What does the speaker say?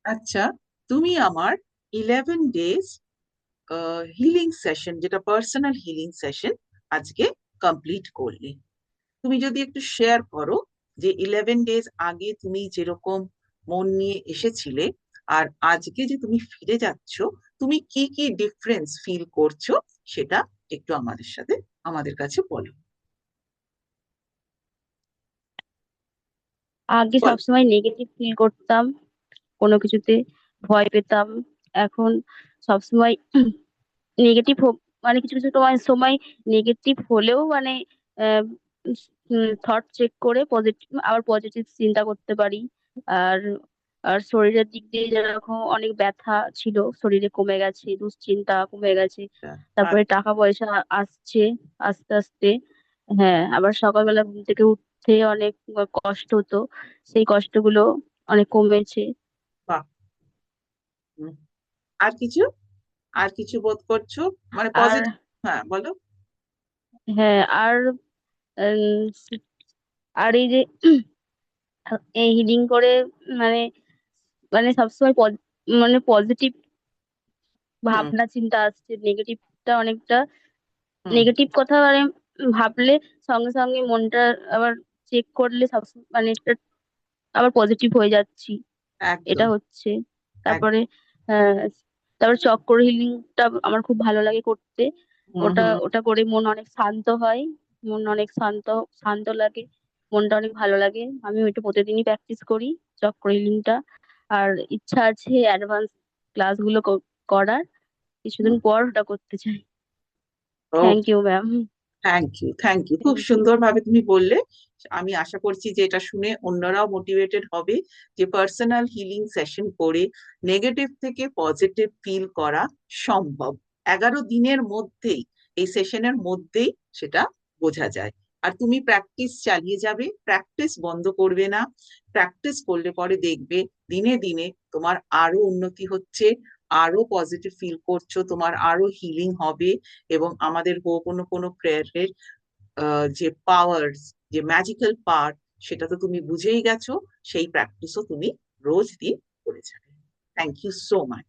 আচ্ছা, তুমি আমার 11 ডেজ হিলিং সেশন, যেটা পার্সোনাল হিলিং সেশন, আজকে কমপ্লিট করলে। তুমি যদি একটু শেয়ার করো যে 11 ডেজ আগে তুমি যেরকম মন নিয়ে এসেছিলে আর আজকে যে তুমি ফিরে যাচ্ছ, তুমি কি কি ডিফারেন্স ফিল করছো, সেটা একটু আমাদের কাছে বলো। আগে বল। সবসময় নেগেটিভ ফিল করতাম, কোনো কিছুতে ভয় পেতাম। এখন সবসময় নেগেটিভ মানে কিছু কিছু সময় সময় নেগেটিভ হলেও মানে থট চেক করে পজিটিভ, আবার পজিটিভ চিন্তা করতে পারি। আর আর শরীরের দিক দিয়ে যেরকম অনেক ব্যথা ছিল শরীরে কমে গেছে, দুশ্চিন্তা কমে গেছে। আর তারপরে টাকা পয়সা আসছে আস্তে আস্তে। হ্যাঁ, আবার সকালবেলা ঘুম থেকে উঠতে অনেক কষ্ট হতো, সেই কষ্টগুলো অনেক কমেছে। বাহ। হুম। আর কিছু আর কিছু বোধ করছো, মানে আর পজিটিভ? হ্যাঁ, বলো। হ্যাঁ, উম, আর এই যে এই হিলিং করে মানে মানে সবসময় মানে পজিটিভ হুম। ভাবনা চিন্তা আসছে, নেগেটিভটা অনেকটা হুম। নেগেটিভ কথা মানে ভাবলে সঙ্গে সঙ্গে মনটা আবার চেক করলে সব মানে এটা আবার পজিটিভ হয়ে যাচ্ছি। এটা একদম। হচ্ছে। এক- তারপরে আহ তারপরে চক্র হিলিংটা আমার খুব ভালো লাগে করতে। হুম, ওটা হুম। ওটা করে মন অনেক শান্ত হয়, মন অনেক শান্ত শান্ত লাগে, মনটা অনেক ভালো লাগে। আমি ওইটা প্রতিদিনই প্র্যাকটিস করি, চক্র হিলিংটা। আর ইচ্ছা আছে অ্যাডভান্স ক্লাসগুলো করার, কিছুদিন পর ওটা করতে চাই। Thank you ma'am. Thank you, thank you, খুব থ্যাংক ইউ। সুন্দরভাবে তুমি বললে। আমি আশা করছি যে এটা শুনে অন্যরাও মোটিভেটেড হবে, যে পার্সোনাল হিলিং সেশন করে নেগেটিভ থেকে পজিটিভ ফিল করা সম্ভব। 11 দিনের মধ্যেই, এই সেশনের মধ্যেই সেটা বোঝা যায়। আর তুমি প্র্যাকটিস চালিয়ে যাবে, প্র্যাকটিস বন্ধ করবে না। প্র্যাকটিস করলে পরে দেখবে দিনে দিনে তোমার আরো উন্নতি হচ্ছে, আরো পজিটিভ ফিল করছো, তোমার আরো হিলিং হবে। এবং আমাদের কোনো প্রেয়ারের যে পাওয়ার, যে ম্যাজিক্যাল পাওয়ার, সেটা তো তুমি বুঝেই গেছো। সেই প্র্যাকটিসও তুমি রোজ দিন করে যাবে। Thank you so much.